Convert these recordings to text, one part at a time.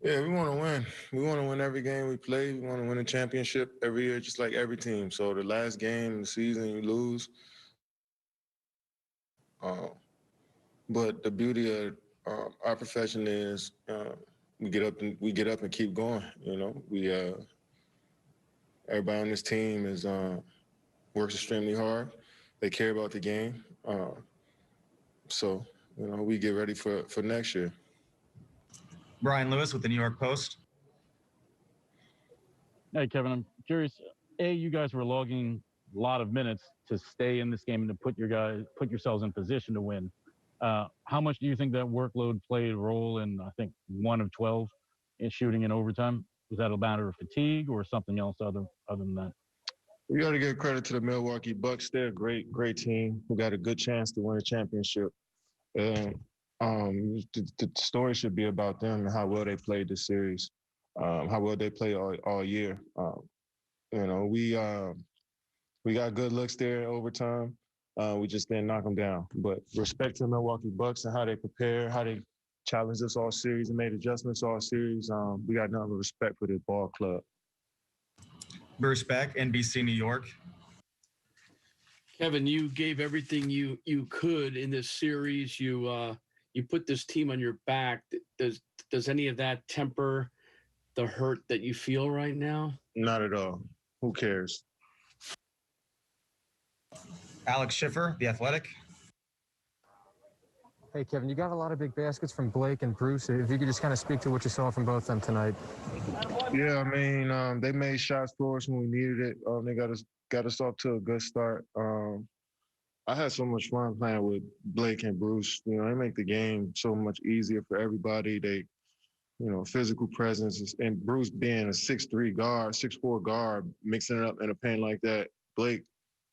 Yeah, we want to win. We want to win every game we play. We want to win a championship every year, just like every team. So the last game of the season, you lose. Uh, but the beauty of our profession is we get up and keep going. You know, we everybody on this team is works extremely hard. They care about the game. So we get ready for next year. Brian Lewis with the New York Post. Hey, Kevin, I'm curious. You guys were logging a lot of minutes to stay in this game and to put yourselves in position to win. How much do you think that workload played a role in, I think, 1 of 12 in shooting in overtime? Was that a matter of fatigue or something else other than that? We got to give credit to the Milwaukee Bucks. They're a great team who got a good chance to win a championship. And the story should be about them and how well they played this series, how well they played all year. We got good looks there over time. We just didn't knock them down. But respect to the Milwaukee Bucks and how they prepare, how they challenged us all series and made adjustments all series. We got nothing but respect for this ball club. Bruce Beck, NBC New York. Kevin, you gave everything you could in this series. You put this team on your back. Does any of that temper the hurt that you feel right now? Not at all. Who cares? Alex Schiffer, The Athletic. Hey, Kevin, you got a lot of big baskets from Blake and Bruce. If you could just kind of speak to what you saw from both of them tonight. Yeah, I mean, they made shots for us when we needed it. They got us off to a good start. I had so much fun playing with Blake and Bruce. You know, they make the game so much easier for everybody. They, physical presence, and Bruce being a 6'3" guard, 6'4" guard, mixing it up in a paint like that. Blake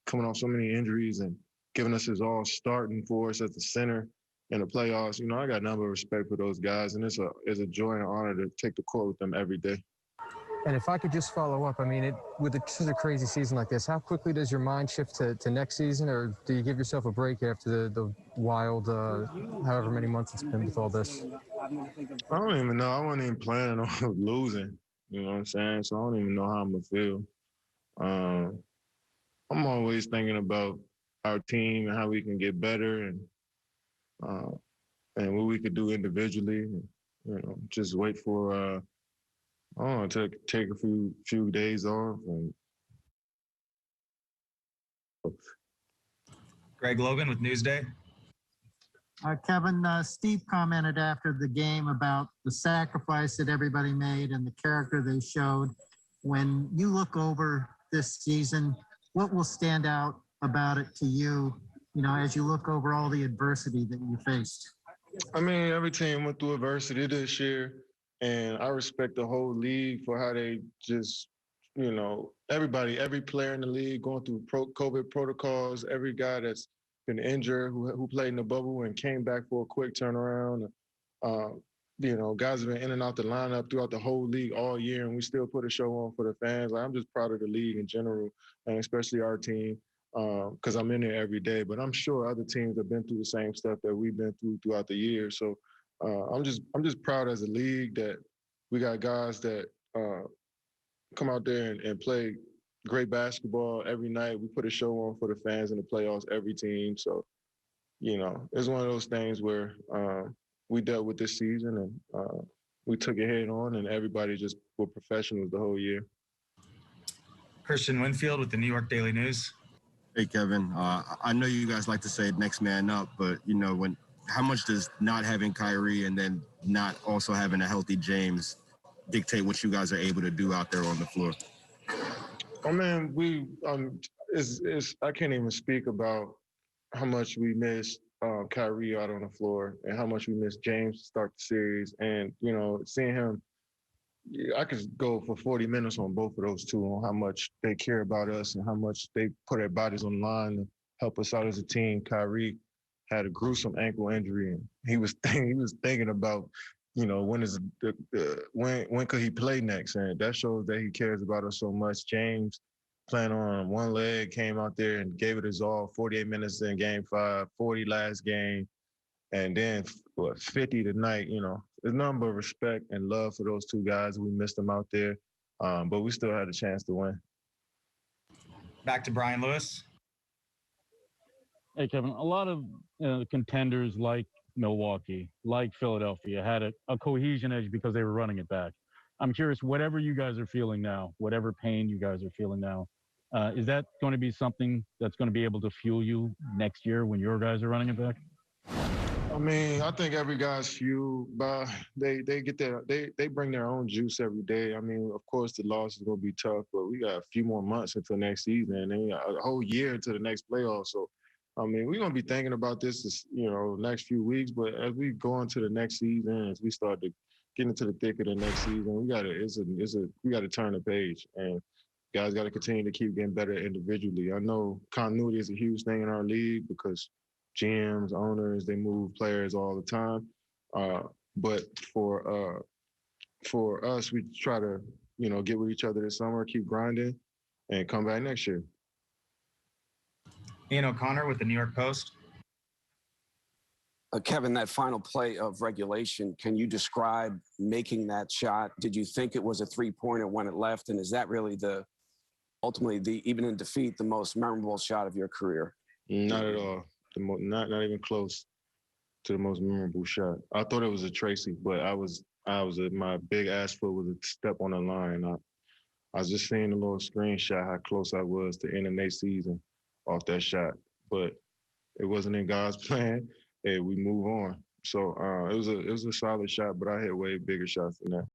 coming off so many injuries and giving us his all, starting for us at the center in the playoffs. I got nothing but respect for those guys, and it's a joy and honor to take the court with them every day. And if I could just follow up, I mean, with such a crazy season like this, how quickly does your mind shift to next season, or do you give yourself a break after the wild, however many months it's been with all this? I don't even know. I wasn't even planning on losing. You know what I'm saying? So I don't even know how I'm going to feel. I'm always thinking about our team and how we can get better and what we could do individually. And, just wait for I don't know, to take a few days off. And Greg Logan with Newsday. Kevin, Steve commented after the game about the sacrifice that everybody made and the character they showed. When you look over this season, what will stand out about it to you, as you look over all the adversity that you faced? I mean, every team went through adversity this year. And I respect the whole league for how they just, everybody, every player in the league going through COVID protocols, every guy that's been injured, who played in the bubble and came back for a quick turnaround. Guys have been in and out the lineup throughout the whole league all year, and we still put a show on for the fans. I'm just proud of the league in general, and especially our team, because I'm in there every day. But I'm sure other teams have been through the same stuff that we've been through throughout the year. So I'm just proud as a league that we got guys that come out there and play great basketball every night. We put a show on for the fans in the playoffs, every team. So, it's one of those things where we dealt with this season and we took it head on, and everybody just were professionals the whole year. Christian Winfield with the New York Daily News. Hey, Kevin. I know you guys like to say next man up, but, how much does not having Kyrie and then not also having a healthy James dictate what you guys are able to do out there on the floor? I mean, I can't even speak about how much we missed Kyrie out on the floor and how much we missed James to start the series. And, seeing him, I could go for 40 minutes on both of those two, on how much they care about us and how much they put their bodies on the line to help us out as a team. Kyrie had a gruesome ankle injury, and he was thinking about, when could he play next, and that shows that he cares about us so much. James, playing on one leg, came out there and gave it his all. 48 minutes in Game 5, 40 last game, and then 50 tonight. it's nothing but respect and love for those two guys. We missed them out there, but we still had a chance to win. Back to Brian Lewis. Hey, Kevin, a lot of contenders like Milwaukee, like Philadelphia, had a cohesion edge because they were running it back. I'm curious, whatever you guys are feeling now, whatever pain you guys are feeling now, is that going to be something that's going to be able to fuel you next year when your guys are running it back? I mean, I think every guy's fueled by they bring their own juice every day. I mean, of course the loss is gonna be tough, but we got a few more months until next season and then a whole year to the next playoff. So I mean, we're gonna be thinking about this, next few weeks. But as we go into the next season, as we start to get into the thick of the next season, we gotta turn the page, and guys got to continue to keep getting better individually. I know continuity is a huge thing in our league because GMs, owners, they move players all the time. But for us, we try to get with each other this summer, keep grinding, and come back next year. Ian O'Connor with the New York Post. Kevin, that final play of regulation, can you describe making that shot? Did you think it was a three-pointer when it left? And is that really ultimately, even in defeat, the most memorable shot of your career? Not at all. Not even close to the most memorable shot. I thought it was a Tracy, but my big ass foot was a step on the line. I was just seeing a little screenshot how close I was to ending their season off that shot, but it wasn't in God's plan. Hey, we move on. So it was a solid shot, but I hit way bigger shots than that.